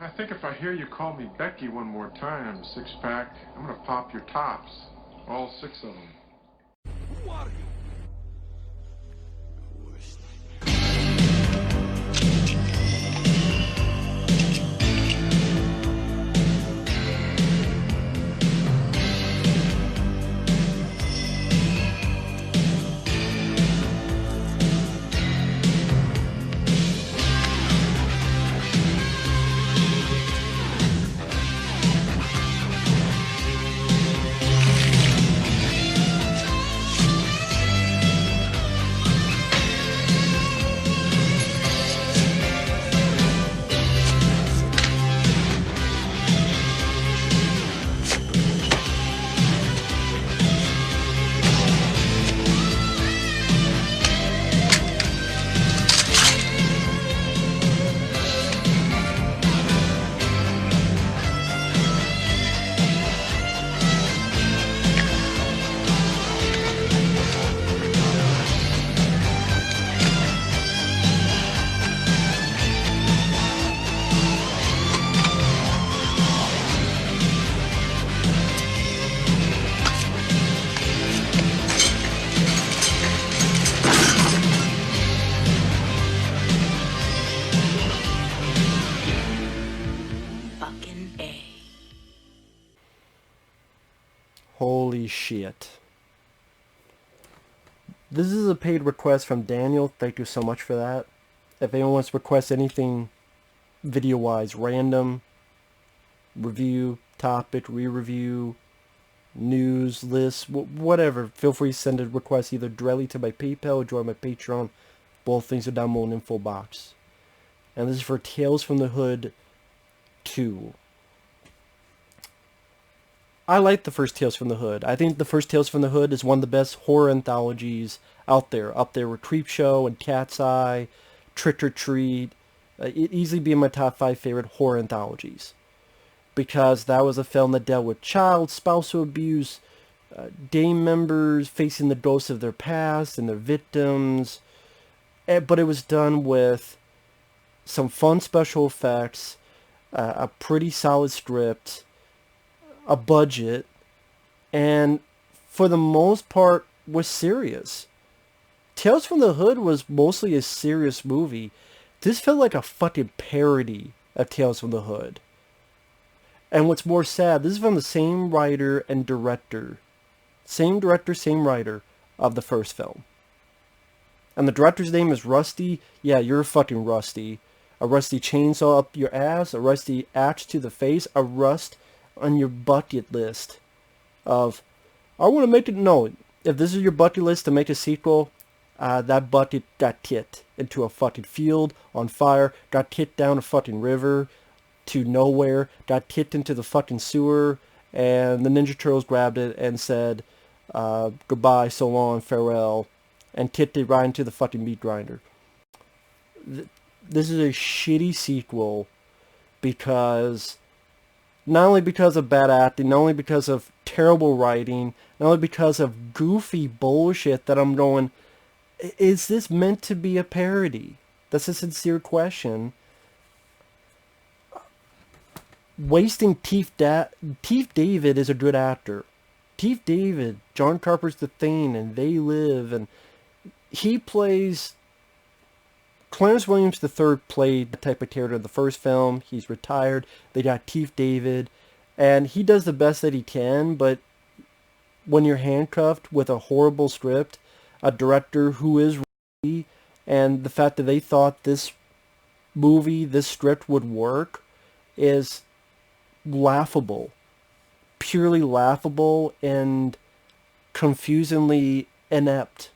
I think if I hear you call me Becky one more time, six-pack, I'm gonna pop your tops. All six of them. Who are you? Holy shit. This is a paid request from Daniel. Thank you so much for that. If anyone wants to request anything video-wise, random, review, topic, re-review, news, list, whatever, feel free to send a request either directly to my PayPal or join my Patreon. Both things are down below in the info box. And this is for Tales from the Hood 2. I like the first Tales from the Hood. I think the first Tales from the Hood is one of the best horror anthologies out there. Up there with Creepshow and Cat's Eye, Trick or Treat. It easily be in my top 5 favorite horror anthologies. Because that was a film that dealt with child, spousal abuse, gang members facing the ghosts of their past and their victims. But it was done with some fun special effects, a pretty solid script, a budget, and for the most part was serious. Tales from the Hood was mostly a serious movie. This felt like a fucking parody of Tales from the Hood. And what's more sad, this is from the same writer and director. Same director, same writer of the first film. And the director's name is Rusty. Yeah, you're fucking rusty. A rusty chainsaw up your ass, a rusty axe to the face, a rust on your bucket list of, I want to make it, no, if this is your bucket list to make a sequel, that bucket got kicked into a fucking field on fire, got kicked down a fucking river to nowhere, got kicked into the fucking sewer, and the Ninja Turtles grabbed it and said, goodbye, so long, farewell, and kicked it right into the fucking meat grinder. This is a shitty sequel because not only because of bad acting, not only because of terrible writing, not only because of goofy bullshit that I'm going, is this meant to be a parody? That's a sincere question. Wasting Teeth David is a good actor. Teeth David, John Carpenter's The Thing, and They Live, and he plays... Clarence Williams III played the type of character in the first film. He's retired. They got Teeth David. And he does the best that he can, but when you're handcuffed with a horrible script, a director who is ready, and the fact that they thought this movie, this script would work, is laughable. Purely laughable and confusingly inept.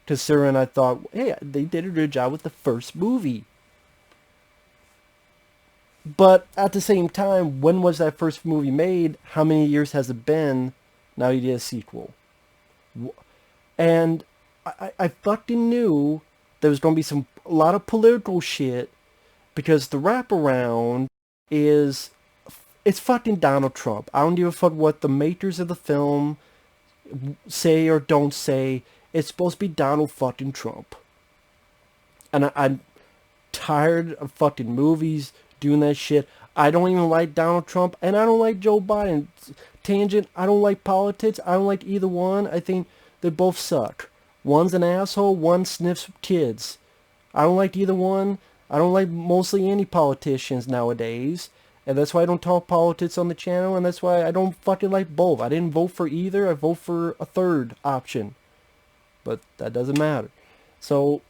Considering I thought, hey, they did a good job with the first movie. But at the same time, when was that first movie made? How many years has it been? Now you did a sequel. And I fucking knew there was going to be a lot of political shit because the wraparound is, it's fucking Donald Trump. I don't give a fuck what the makers of the film say or don't say. It's supposed to be Donald fucking Trump. And I'm tired of fucking movies doing that shit. I don't even like Donald Trump, and I don't like Joe Biden. Tangent, I don't like politics. I don't like either one. I think they both suck. One's an asshole, one sniffs kids. I don't like either one. I don't like mostly any politicians nowadays. And that's why I don't talk politics on the channel, and that's why I don't fucking like both. I didn't vote for either. I vote for a third option. But that doesn't matter. So,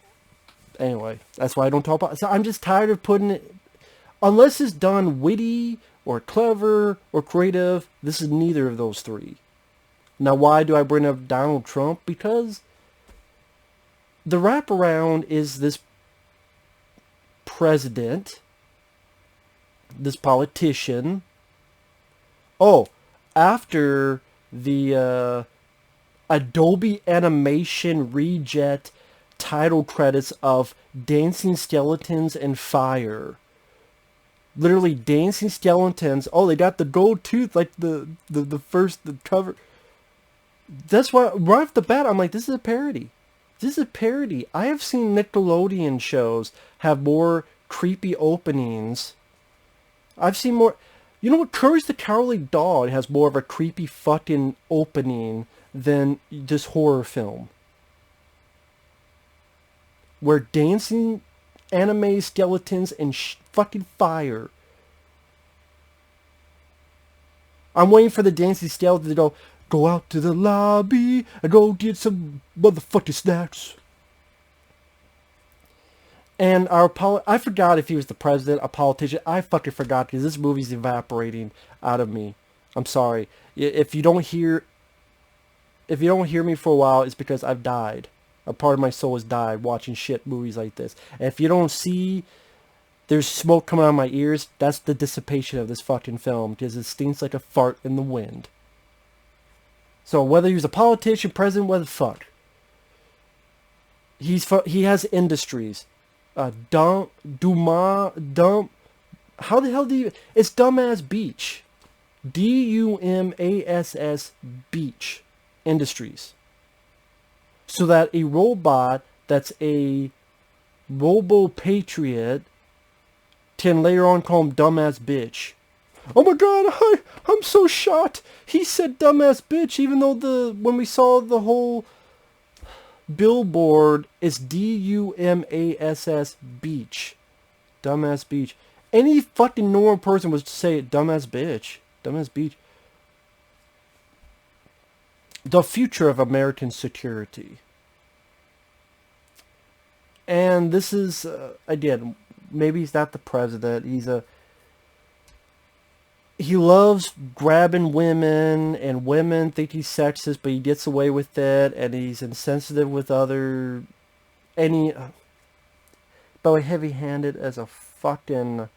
anyway, that's why I don't talk politics. So I'm just tired of putting it... Unless it's done witty, or clever, or creative, this is neither of those three. Now, why do I bring up Donald Trump? Because the wraparound is this president, this politician. Oh, after the Adobe Animation Rejet title credits of Dancing Skeletons and Fire. Literally dancing skeletons. Oh, they got the gold tooth like the cover. That's why right off the bat I'm like, this is a parody. This is a parody. I have seen Nickelodeon shows have more creepy openings. I've seen more... You know what? Courage the Cowardly Dog has more of a creepy fucking opening than this horror film. Where dancing anime skeletons and fucking fire. I'm waiting for the dancing skeleton to go out to the lobby and go get some motherfucking snacks. And I forgot if he was the president, a politician. I fucking forgot because this movie's evaporating out of me. I'm sorry. If you don't hear me for a while, it's because I've died. A part of my soul has died watching shit movies like this. And if you don't see there's smoke coming out of my ears, that's the dissipation of this fucking film, because it stinks like a fart in the wind. So whether he's a politician, president, what the fuck. He has industries. How the hell do you... It's Dumbass Beach. DUMASS Beach Industries. So that a robot that's a robo-patriot can later on call him Dumbass Bitch. Oh my god, I'm so shocked. He said Dumbass Bitch even though when we saw the whole billboard, it's DUMASS Beach. Dumbass Beach. Any fucking normal person would say Dumbass Bitch. Dumbass Beach. The future of American security. And this is, again, maybe he's not the president. He loves grabbing women, and women think he's sexist, but he gets away with it, and he's insensitive with but heavy-handed as a fucking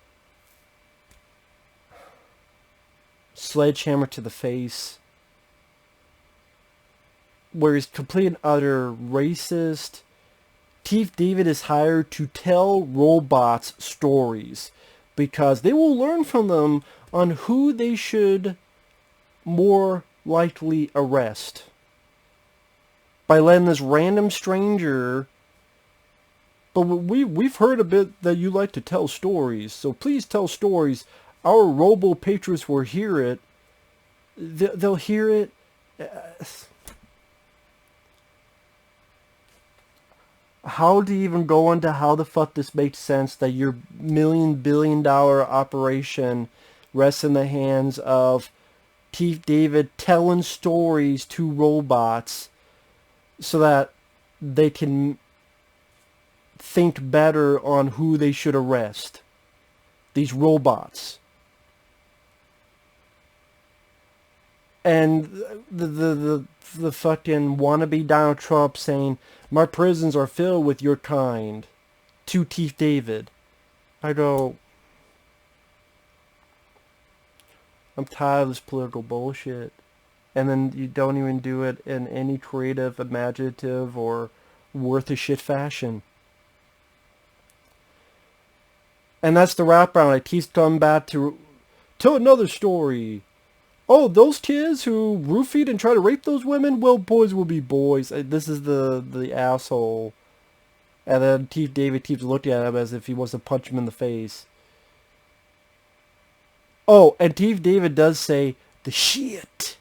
sledgehammer to the face, where he's complete and utter racist. Chief David is hired to tell robots stories because they will learn from them on who they should more likely arrest by letting this random stranger. But we've heard a bit that you like to tell stories, so please tell stories. Our robo-patriots will hear it. They'll hear it. How do you even go into how the fuck this makes sense that your billion-dollar operation rests in the hands of Chief David telling stories to robots so that they can think better on who they should arrest? These robots. And the fucking wannabe Donald Trump saying, my prisons are filled with your kind, to Chief David. I go, I'm tired of this political bullshit. And then you don't even do it in any creative, imaginative, or worth a shit fashion. And that's the wraparound. It keeps coming back to tell another story. Oh, those kids who roofied and try to rape those women? Well, boys will be boys. This is the asshole. And then Chief David keeps looking at him as if he wants to punch him in the face. Oh, and Steve David does say the shit.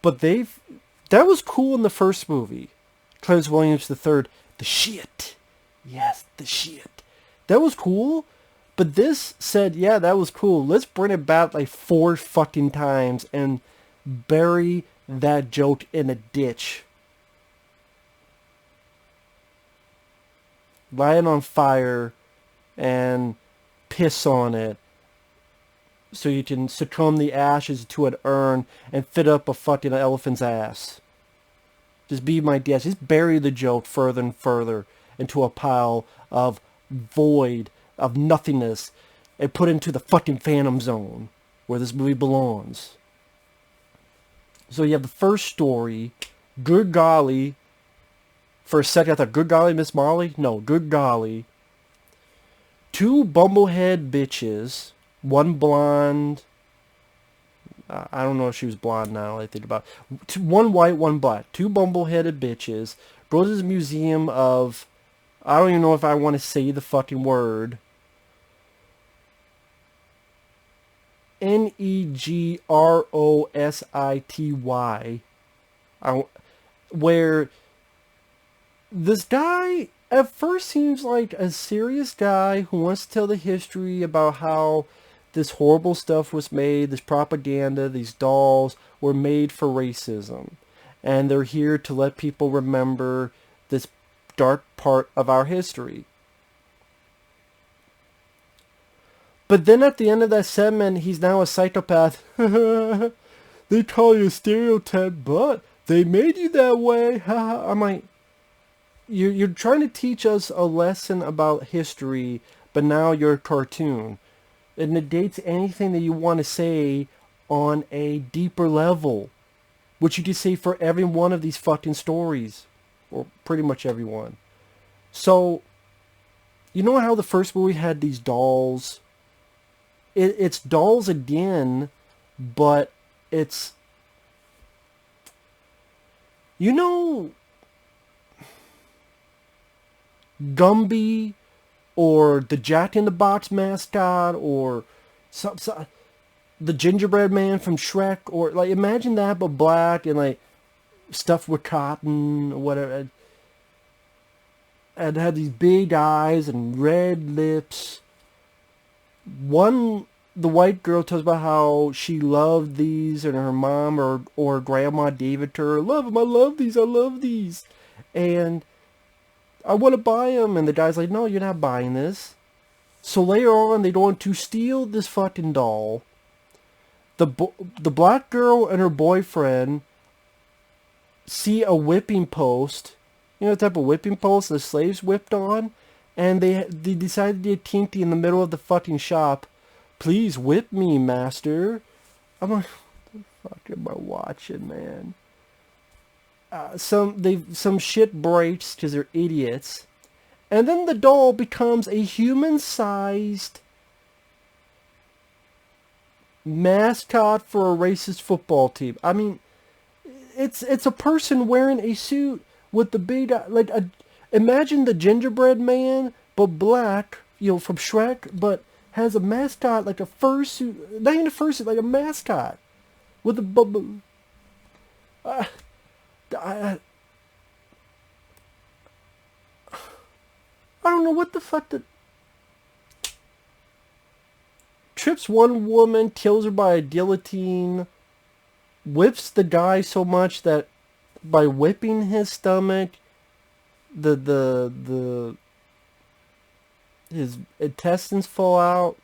But that was cool in the first movie. Clarence Williams III, the shit. Yes, the shit. That was cool. But this said, yeah, that was cool. Let's bring it back like 4 fucking times and bury that joke in a ditch. Light it on fire and piss on it so you can succumb the ashes to an urn and fit up a fucking elephant's ass. Just be my guest. Just bury the joke further and further into a pile of void, of nothingness, and put into the fucking Phantom Zone where this movie belongs. So you have the first story, Good Golly. For a second I thought, Good Golly, Miss Molly? No, Good Golly. 2 bumblehead bitches, one blonde. I don't know if she was blonde now, I think about it. 1 white, 1 black. 2 bumbleheaded bitches. Go to this museum of, I don't even know if I want to say the fucking word. Negrosity. Where this guy at first seems like a serious guy who wants to tell the history about how this horrible stuff was made, this propaganda, these dolls were made for racism. And they're here to let people remember this dark part of our history. But then at the end of that segment, he's now a psychopath. They call you a stereotype, but they made you that way. I'm like, you're trying to teach us a lesson about history, but now you're a cartoon. It negates anything that you want to say on a deeper level, which you can say for every one of these fucking stories, or pretty much every one. So, you know how the first movie had these dolls? It's dolls again, but it's, you know, Gumby, or the Jack in the Box mascot, or the gingerbread man from Shrek, or like imagine that but black and like stuffed with cotton or whatever, and had these big eyes and red lips. The white girl tells about how she loved these, and her mom or grandma gave it to her. Love them, I love these, and I want to buy them. And the guy's like, no, you're not buying this. So later on, they go on to steal this fucking doll. The black girl and her boyfriend see a whipping post. You know the type of whipping post the slaves whipped on? And they decided to get kinky in the middle of the fucking shop. Please whip me, master. I'm like, what the fuck am I watching, man? Some shit breaks because they're idiots, and then the doll becomes a human-sized mascot for a racist football team. I mean, it's a person wearing a suit with the big imagine the gingerbread man but black, from Shrek, but has a mascot like a fursuit, not even a fursuit, like a mascot with a bubble. I don't know what the fuck trips one woman, kills her by a guillotine, whips the guy so much that by whipping his stomach, his intestines fall out.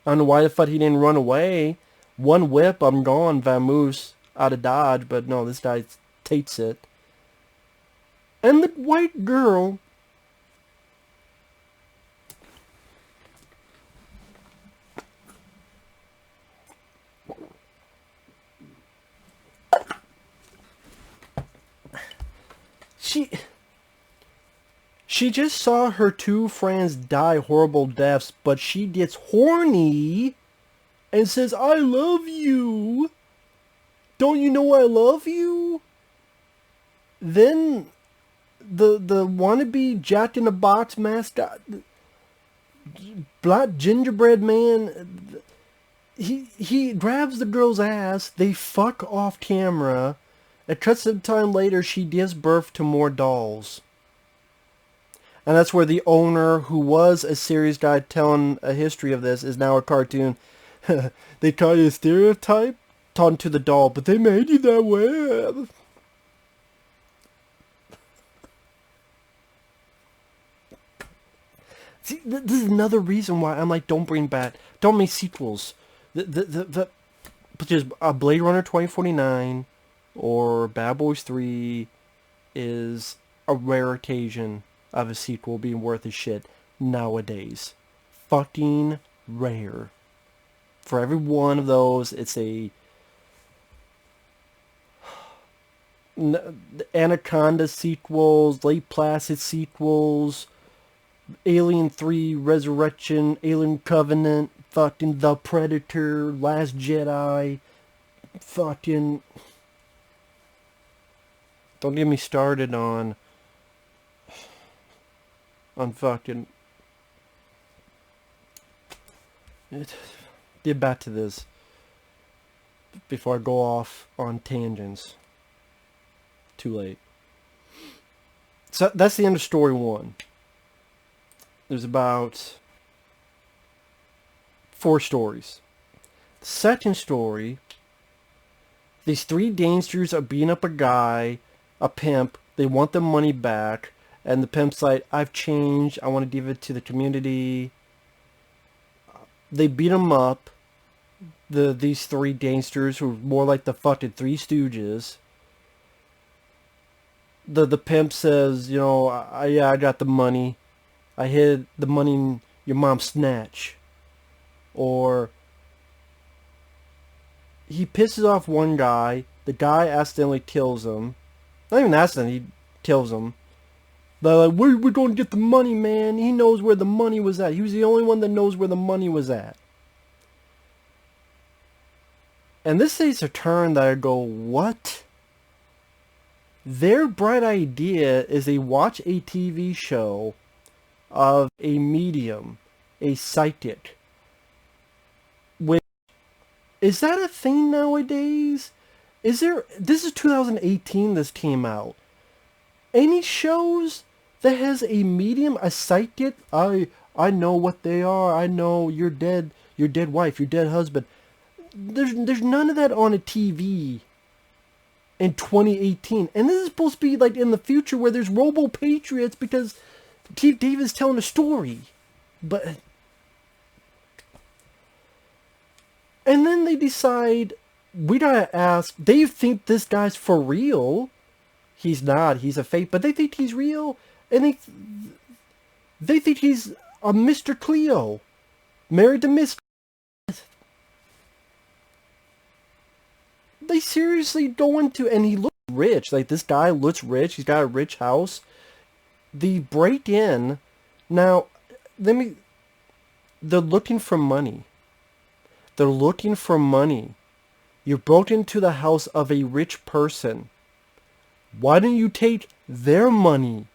I don't know why the fuck he didn't run away. One whip, I'm gone, vamoose, out of Dodge, but no, this guy takes it. And the white girl she just saw her 2 friends die horrible deaths, but she gets horny and says, I love you. Don't you know I love you? Then the wannabe Jack in the Box mascot, Black gingerbread man. He grabs the girl's ass. They fuck off camera. It cuts some time later. She gives birth to more dolls. And that's where the owner, who was a serious guy telling a history of this, is now a cartoon. They call you a stereotype? Talking to the doll, but they made you that way. See, this is another reason why I'm like, don't make sequels. Because Blade Runner 2049 or Bad Boys 3 is a rare occasion of a sequel being worth a shit nowadays. Fucking rare. For every one of those, it's a... Anaconda sequels, Lake Placid sequels, Alien 3 Resurrection, Alien Covenant, fucking The Predator, Last Jedi, fucking... Don't get me started on fucking... Get back to this before I go off on tangents. Too late. So that's the end of story 1. There's about 4 stories. The second story, these 3 gangsters are beating up a guy, a pimp. They want the money back, and the pimp's like, I've changed. I want to give it to the community. They beat him up. These 3 gangsters who are more like the fucking 3 Stooges. The pimp says, you know, I got the money. I hid the money in your mom's snatch. Or he pisses off one guy. The guy accidentally kills him. Not even accidentally, he kills him. They're like, we're going to get the money, man. He knows where the money was at. He was the only one that knows where the money was at. And this takes a turn that I go, what? Their bright idea is they watch a TV show of a medium, a psychic. Is that a thing nowadays? This is 2018 this came out. Any shows that has a medium, a psychic, I know what they are, I know your dead wife, your dead husband. There's none of that on a TV in 2018. And this is supposed to be like in the future where there's Robo Patriots because Chief David's telling a story. But... And then they decide, we gotta ask, they think this guy's for real. He's not, he's a fake, but they think he's real. And they think he's a Mr. Cleo, married to Miss. They seriously go into, and he looks rich, like this guy looks rich, he's got a rich house. They break in, now, they're looking for money. They're looking for money. You broke into the house of a rich person. Why don't you take their money?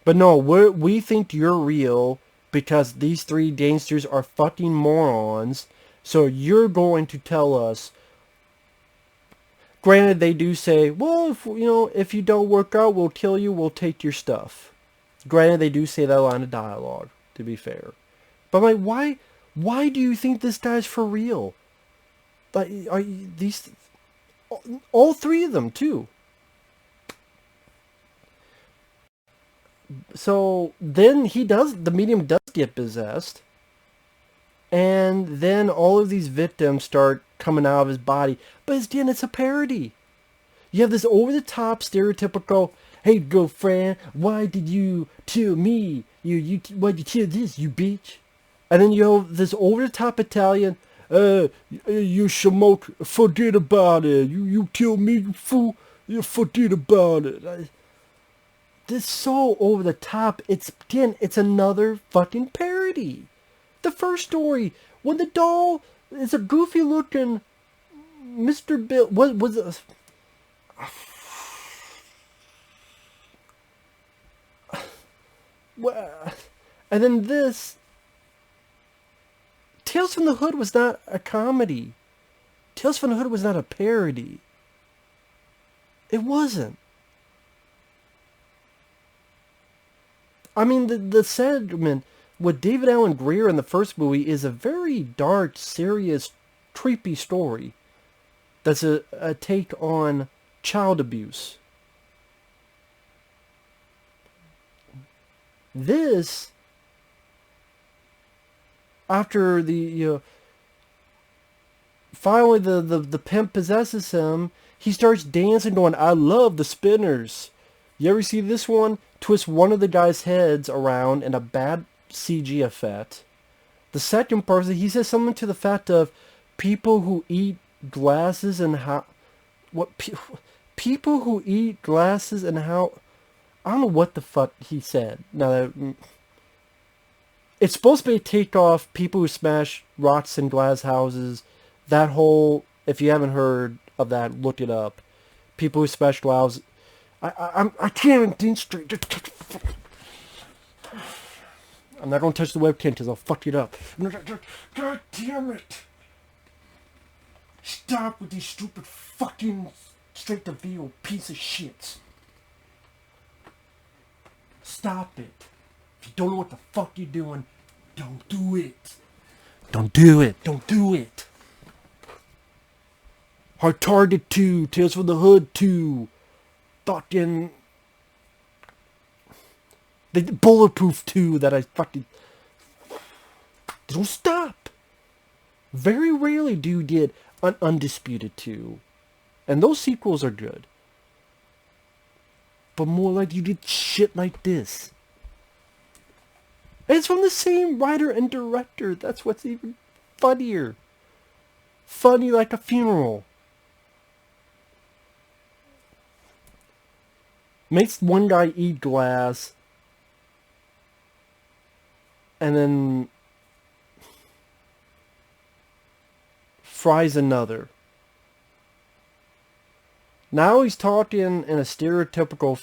But no, we think you're real because these 3 gangsters are fucking morons. So you're going to tell us. Granted, they do say, well, if you don't work out, we'll kill you, we'll take your stuff. Granted, they do say that line of dialogue, to be fair. But I'm like, why do you think this guy's for real? Like, are these... All 3 of them, too. So, then the medium does get possessed. And then all of these victims start coming out of his body. But again, it's a parody. You have this over-the-top, stereotypical, hey, girlfriend, why did you kill me? Why'd you kill this, you bitch? And then you have this over-the-top Italian, you smoke, forget about it. You kill me, you fool, you forget about it. This is so over-the-top. It's another fucking parody. The first story, when the doll is a goofy-looking Mr. Bill, was it? And then this, Tales from the Hood was not a comedy. Tales from the Hood was not a parody. It wasn't. I mean, the segment with David Alan Grier in the first movie is a very dark, serious, creepy story. That's a take on child abuse. This, after finally the pimp possesses him, he starts dancing going, I love the spinners. You ever see this one? Twists one of the guy's heads around in a bad CG effect. The second part, he says something to the fact of people who eat glasses and how... People who eat glasses and how... I don't know what the fuck he said. Now, it's supposed to be a takeoff, people who smash rocks in glass houses. That whole... If you haven't heard of that, look it up. People who smash glass... I can't think straight. I'm not going to touch the webcam because I'll fuck it up. God damn it. Stop with these stupid fucking straight to video piece of shit. Stop it. If you don't know what the fuck you're doing, don't do it. Don't do it. Don't do it. Hard Target 2, Tales from the Hood 2. Fucking... The Bulletproof 2 that I fucking... They don't stop. Very rarely do you get an Undisputed 2. And those sequels are good. But more like you get shit like this. And it's from the same writer and director. That's what's even funnier. Funny like a funeral. Makes one guy eat glass. And then fries another. Now he's talking in a stereotypical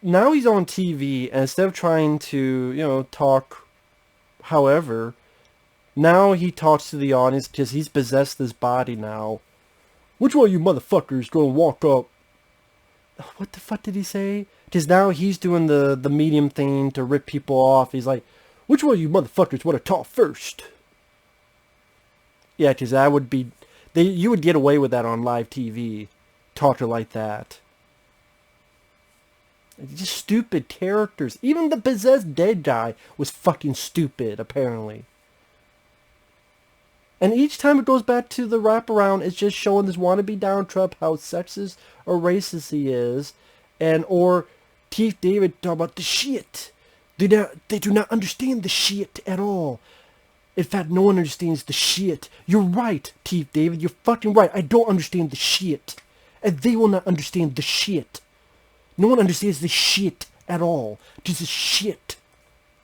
now he's on TV, and instead of trying to, talk however, now he talks to the audience because he's possessed this body now. Which one of you motherfuckers gonna walk up? What the fuck did he say? Because now he's doing the medium thing to rip people off. He's like, which one of you motherfuckers want to talk first? Yeah, because that would be... you would get away with that on live TV. Talking like that. Just stupid characters. Even the possessed dead guy was fucking stupid, apparently. And each time it goes back to the wraparound, it's just showing this wannabe downtrodden how sexist or racist he is. Or Keith David talking about the shit. They do not understand the shit at all. In fact, no one understands the shit. You're right, Keith David. You're fucking right. I don't understand the shit. And they will not understand the shit. No one understands the shit at all. This is shit.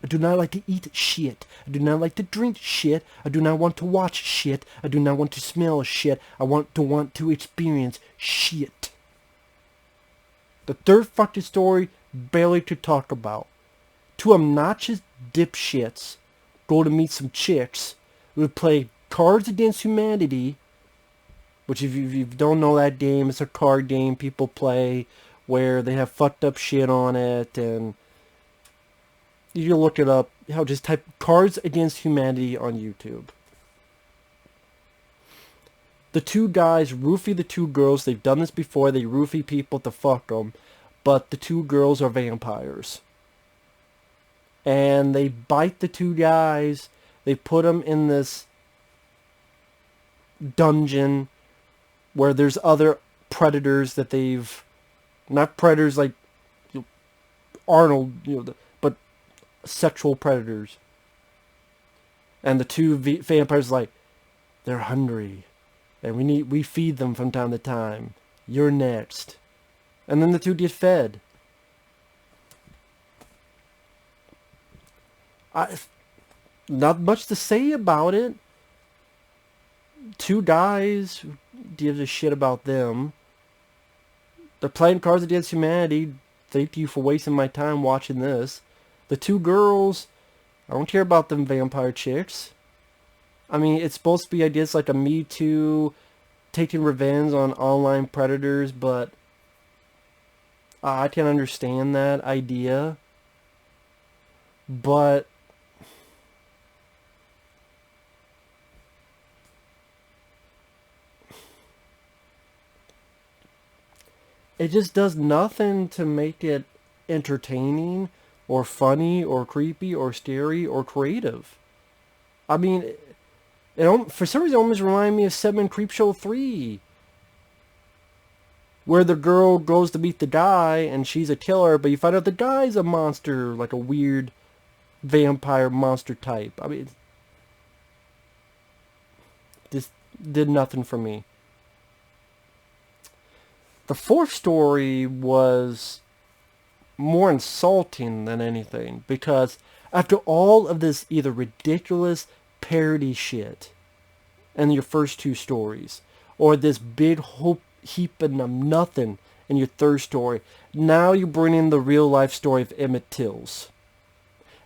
I do not like to eat shit. I do not like to drink shit. I do not want to watch shit. I do not want to smell shit. I want to experience shit. The third fucking story, barely to talk about. Two obnoxious dipshits go to meet some chicks who play Cards Against Humanity, which if you don't know that game, it's a card game people play where they have fucked up shit on it, and you can look it up. Just type Cards Against Humanity on YouTube. The two guys roofie the two girls. They've done this before. They roofie people to fuck them. But the two girls are vampires. And they bite the two guys. They put them in this dungeon where there's other predators that they've... Not predators like Arnold, but sexual predators. And the two vampires like, they're hungry. And we feed them from time to time. You're next. And then the two get fed. Not much to say about it. Two guys, who gives a shit about them. They're playing Cards Against Humanity. thank you for wasting my time watching this. The two girls, I don't care about them vampire chicks. I mean, it's supposed to be ideas like a Me Too, taking revenge on online predators, but I can understand that idea. But it just does nothing to make it entertaining or funny or creepy or scary or creative. I mean, for some reason it almost reminded me of Seven Creepshow 3. Where the girl goes to meet the guy and she's a killer, but you find out the guy's a monster, like a weird vampire monster type. I mean, this did nothing for me. The fourth story was more insulting than anything, because after all of this either ridiculous parody shit in your first two stories, or this big heaping of nothing in your third story, now you bring in the real life story of Emmett Tills.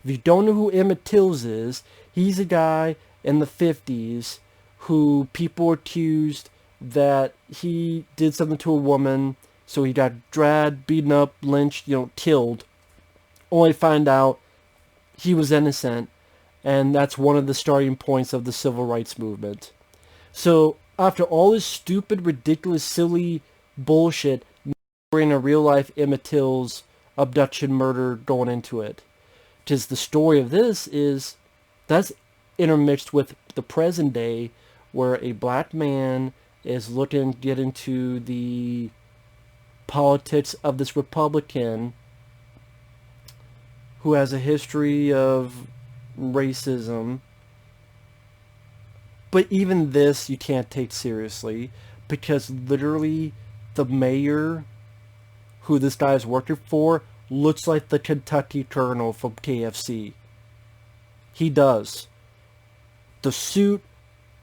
If you don't know who Emmett Tills is, he's a guy in the 50s who people accused that he did something to a woman, so he got dragged, beaten up, lynched, killed. Only to find out he was innocent, and that's one of the starting points of the civil rights movement. So after all this stupid, ridiculous, silly bullshit, we're in a real-life Emmett Tills abduction murder going into it. Because the story of this is, that's intermixed with the present day, where a black man is looking to get into the politics of this Republican who has a history of racism. But even this you can't take seriously, because literally the mayor who this guy is working for looks like the Kentucky Colonel from KFC. He does. The suit,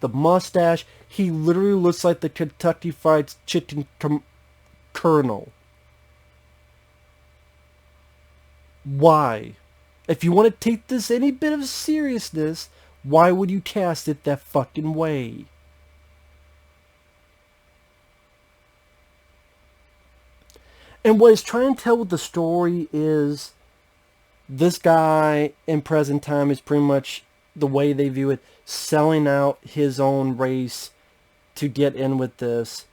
the mustache, he literally looks like the Kentucky Fried Chicken Colonel. Why? If you want to take this any bit of seriousness, why would you cast it that fucking way? And what it's trying to tell with the story is, this guy in present time is pretty much, the way they view it, selling out his own race to get in with this.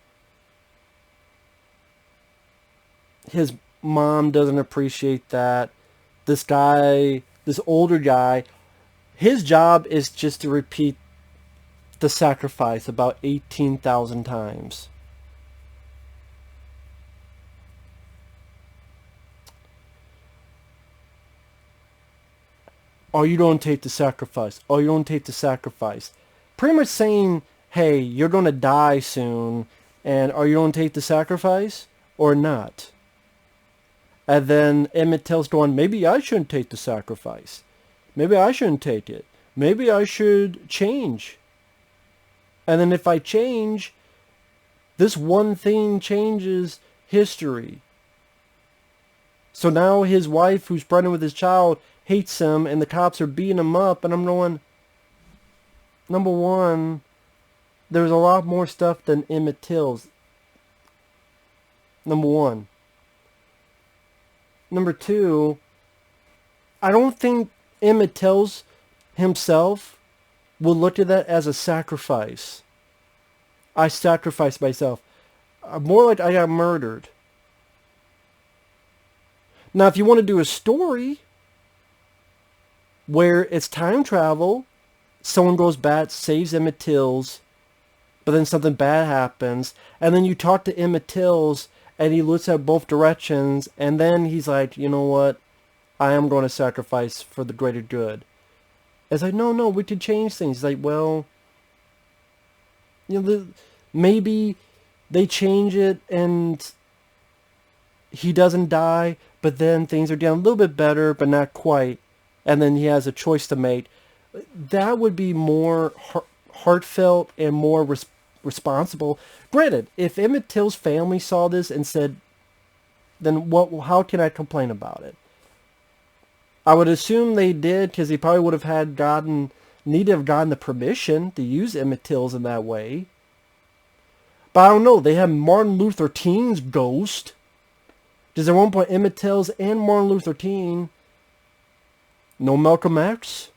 His mom doesn't appreciate that. This guy, this older guy, his job is just to repeat the sacrifice about 18,000 times. Oh, you don't take the sacrifice. Oh, you don't take the sacrifice. Pretty much saying, hey, you're going to die soon, and are you going to take the sacrifice or not? And then Emmett Till's going, maybe I shouldn't take the sacrifice. Maybe I shouldn't take it. Maybe I should change. And then if I change, this one thing changes history. So now his wife, who's pregnant with his child, hates him, and the cops are beating him up, and I'm going, number one, there's a lot more stuff than Emmett Tills. Number one. Number two, I don't think Emmett Tills himself will look at that as a sacrifice. I sacrificed myself. More like I got murdered. Now, if you want to do a story where it's time travel, someone goes back, saves Emmett Tills, but then something bad happens, and then you talk to Emmett Tills, and he looks at both directions, and then he's like, you know what, I am going to sacrifice for the greater good. It's like, no, we could change things. It's like, well, maybe they change it, and he doesn't die, but then things are getting a little bit better, but not quite, and then he has a choice to make. That would be more heartfelt and more responsible. Granted, if Emmett Till's family saw this and said, then how can I complain about it? I would assume they did, because he probably would have need to have gotten the permission to use Emmett Till's in that way. But I don't know, they have Martin Luther King's ghost. Because at one point, Emmett Till's and Martin Luther King, no Malcolm X,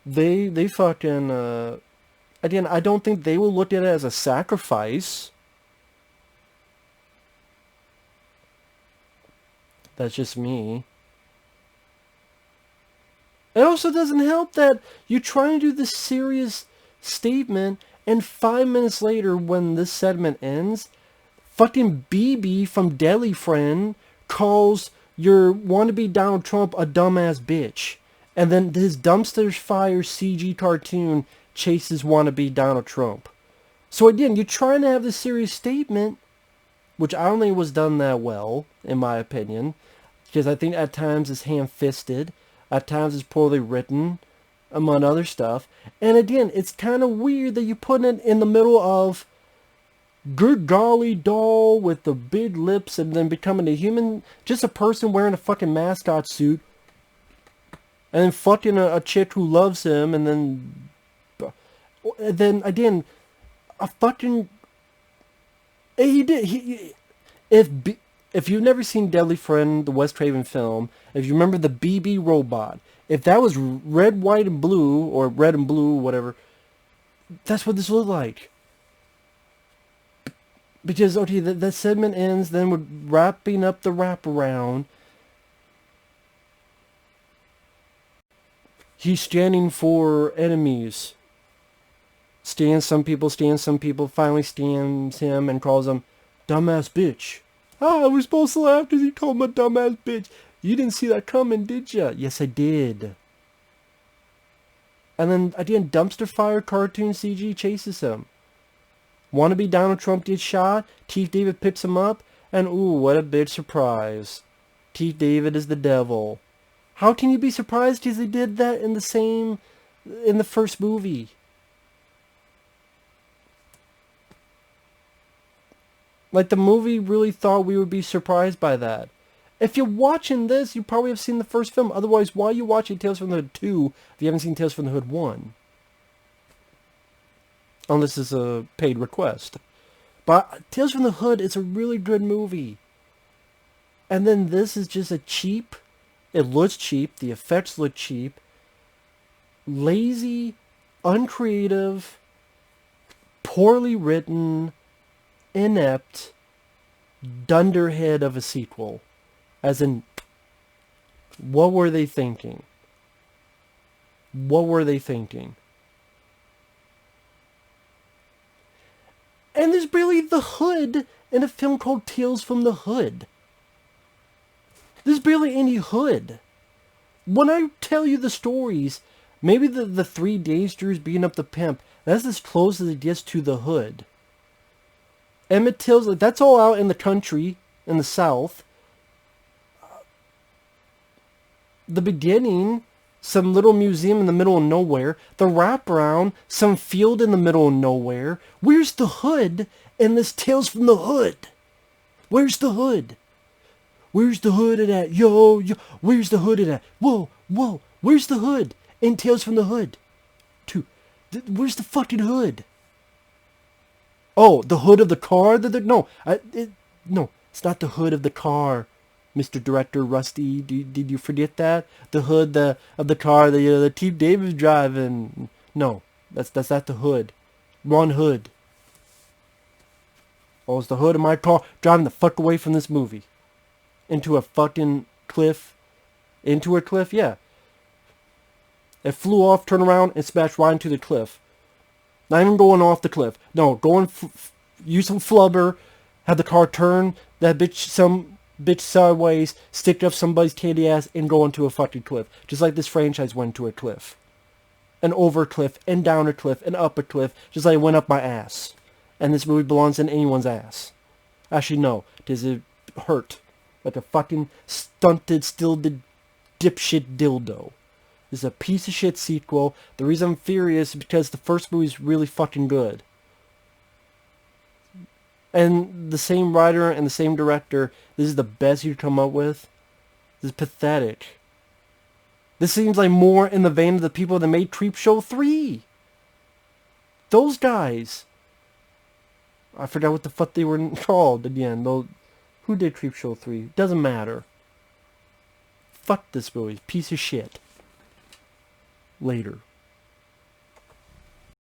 they fucking, again, I don't think they will look at it as a sacrifice. That's just me. It also doesn't help that you try and do this serious statement, and 5 minutes later, when this segment ends, fucking BB from Deli Friend calls your wannabe Donald Trump a dumbass bitch. And then his dumpster fire CG cartoon chases wannabe Donald Trump. So again, you're trying to have this serious statement, which I don't think was done that well, in my opinion. Because I think at times it's ham-fisted. At times it's poorly written, among other stuff. And again, it's kind of weird that you put it in the middle of good golly doll with the big lips and then becoming a human, just a person wearing a fucking mascot suit. And then fucking a chick who loves him, and then again, a fucking... If you've never seen Deadly Friend, the Wes Craven film, if you remember the BB robot, if that was red, white, and blue, or red and blue, whatever, that's what this looked like. Because, okay, that segment ends, then we're wrapping up the wraparound. He's standing for enemies. Stands some people, finally stands him and calls him dumbass bitch. I was supposed to laugh because he called him a dumbass bitch. You didn't see that coming, did ya? Yes, I did. And then, again, dumpster fire cartoon CG chases him. Wannabe Donald Trump gets shot. Chief David picks him up. And, ooh, what a big surprise. Chief David is the devil. How can you be surprised because they did that in the first movie? Like, the movie really thought we would be surprised by that. If you're watching this, you probably have seen the first film. Otherwise, why are you watching Tales from the Hood 2 if you haven't seen Tales from the Hood 1? Unless it's a paid request. But Tales from the Hood is a really good movie. And then this is just a cheap... It looks cheap. The effects look cheap. Lazy, uncreative, poorly written, inept, dunderhead of a sequel. As in, what were they thinking? What were they thinking? And there's barely the hood in a film called Tales from the Hood. There's barely any hood. When I tell you the stories, maybe the Three Dangers beating up the pimp, that's as close as it gets to the hood. Emmett Till's, like, that's all out in the country, in the South. The beginning, some little museum in the middle of nowhere. The wraparound, some field in the middle of nowhere. Where's the hood in this Tales from the Hood? Where's the hood? Where's the hood of that? Yo, yo, where's the hood of that? Whoa, whoa, where's the hood in Tales from the Hood? Where's the fucking hood? Oh, the hood of the car? No, it's not the hood of the car, Mr. Director Rusty. Did you forget that? The hood of the car the Chief David's driving. No, that's not the hood. Wrong hood. Oh, it's the hood of my car driving the fuck away from this movie. Into a fucking cliff. Into a cliff? Yeah. It flew off, turned around, and smashed right into the cliff. Not even going off the cliff. No, going, use some flubber, have the car turn that some bitch sideways, stick up somebody's candy ass, and go into a fucking cliff. Just like this franchise went to a cliff. And over a cliff, and down a cliff, and up a cliff, just like it went up my ass. And this movie belongs in anyone's ass. Actually, no, because it hurt. Like a fucking stunted, stilted, dipshit dildo. This is a piece of shit sequel. The reason I'm furious is because the first movie is really fucking good. And the same writer and the same director, this is the best you come up with? This is pathetic. This seems like more in the vein of the people that made Creepshow 3. Those guys. I forgot what the fuck they were called again. Who did Creepshow 3? Doesn't matter. Fuck this movie. Piece of shit. Later.